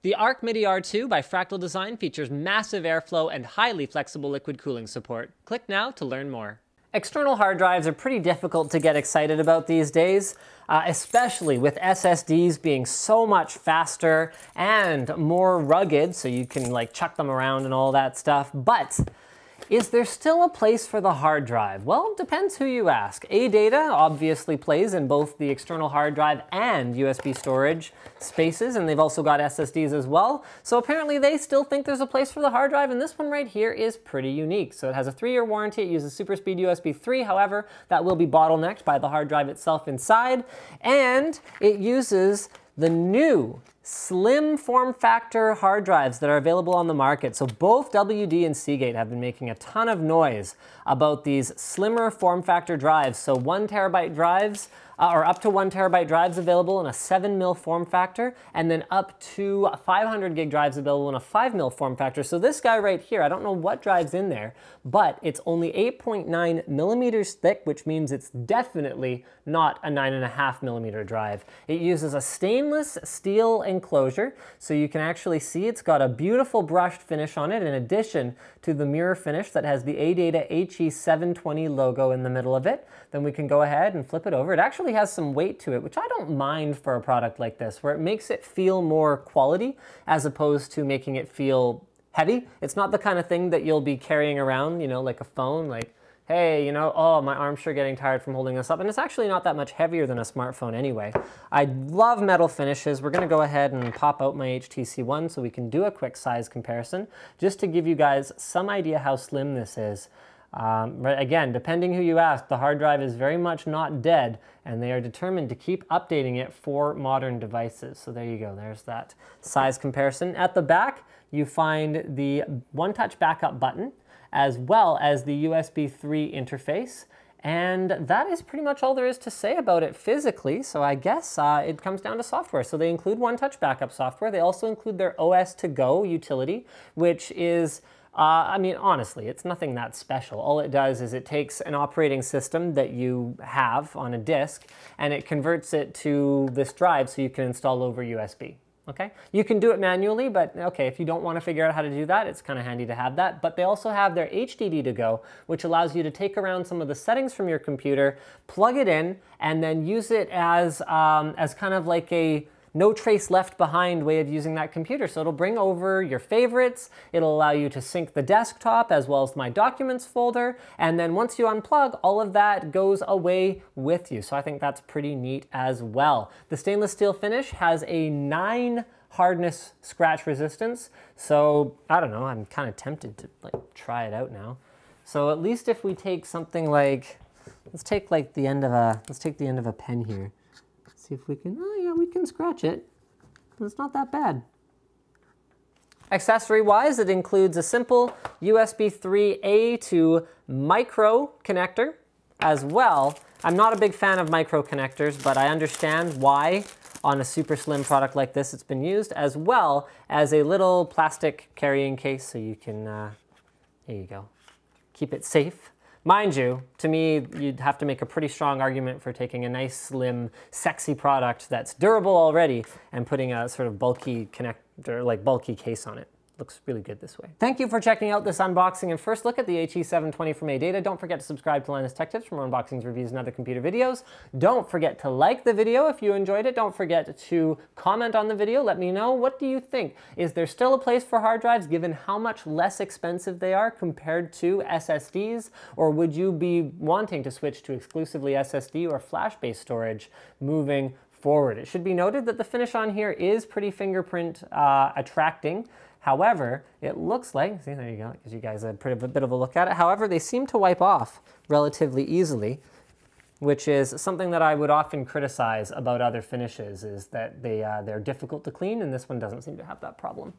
The Arc MIDI R2 by Fractal Design features massive airflow and highly flexible liquid cooling support. Click now to learn more. External hard drives are pretty difficult to get excited about these days, especially with SSDs being so much faster and more rugged, so you can like chuck them around and all that stuff. But is there still a place for the hard drive? Well, it depends who you ask. Adata obviously plays in both the external hard drive and USB storage spaces, and they've also got SSDs as well. So apparently they still think there's a place for the hard drive, and this one right here is pretty unique. So it has a 3-year warranty, it uses super speed USB 3, however, that will be bottlenecked by the hard drive itself inside, and it uses the new slim form factor hard drives that are available on the market. So both WD and Seagate have been making a ton of noise about these slimmer form factor drives. So 1 terabyte drives, or up to 1 terabyte drives available in a 7mm form factor, and then up to 500 gig drives available in a 5mm form factor. So this guy right here, I don't know what drive's in there, but it's only 8.9 millimeters thick, which means it's definitely not a 9.5 millimeter drive. It uses a stainless steel enclosure, so you can actually see it's got a beautiful brushed finish on it, in addition to the mirror finish that has the Adata HE720 logo in the middle of it. Then we can go ahead and flip it over. It actually has some weight to it, which I don't mind for a product like this, where it makes it feel more quality as opposed to making it feel heavy. It's not the kind of thing that you'll be carrying around, you know, like a phone, like, hey, you know, oh, my arm's sure getting tired from holding this up. And it's actually not that much heavier than a smartphone anyway. I love metal finishes. We're gonna go ahead and pop out my HTC One so we can do a quick size comparison, just to give you guys some idea how slim this is. Again, depending who you ask, the hard drive is very much not dead, and they are determined to keep updating it for modern devices. So there you go, there's that size comparison. At the back, you find the one-touch backup button, as well as the USB 3 interface. And that is pretty much all there is to say about it physically, so I guess it comes down to software. So they include one-touch backup software. They also include their OS To Go utility, which is I mean, honestly, it's nothing that special. All it does is it takes an operating system that you have on a disk and it converts it to this drive so you can install over USB. Okay? You can do it manually, but okay, if you don't want to figure out how to do that, it's kind of handy to have that. But they also have their Hdd To Go, which allows you to take around some of the settings from your computer, plug it in, and then use it as kind of like a no trace left behind way of using that computer. So it'll bring over your favorites, it'll allow you to sync the desktop as well as my documents folder, and then once you unplug, all of that goes away with you. So I think that's pretty neat as well. The stainless steel finish has a 9 hardness scratch resistance, so I don't know, I'm kind of tempted to like try it out now. So at least if we take something like, let's take the end of a pen here. See if we can, oh yeah, we can scratch it. It's not that bad. Accessory-wise, it includes a simple USB 3A to micro connector as well. I'm not a big fan of micro connectors, but I understand why on a super slim product like this it's been used, as well as a little plastic carrying case so you can, here you go, keep it safe. Mind you, to me, you'd have to make a pretty strong argument for taking a nice, slim, sexy product that's durable already and putting a sort of bulky connector, like bulky case on it. Looks really good this way. Thank you for checking out this unboxing and first look at the HE720 from Adata. Don't forget to subscribe to Linus Tech Tips for more unboxings, reviews, and other computer videos. Don't forget to like the video if you enjoyed it. Don't forget to comment on the video. Let me know, what do you think? Is there still a place for hard drives given how much less expensive they are compared to SSDs? Or would you be wanting to switch to exclusively SSD or flash-based storage moving forward? It should be noted that the finish on here is pretty fingerprint attracting. However, it looks like, see, there you go, it gives you guys a bit of a look at it. However, they seem to wipe off relatively easily, which is something that I would often criticize about other finishes, is that they're difficult to clean, and this one doesn't seem to have that problem.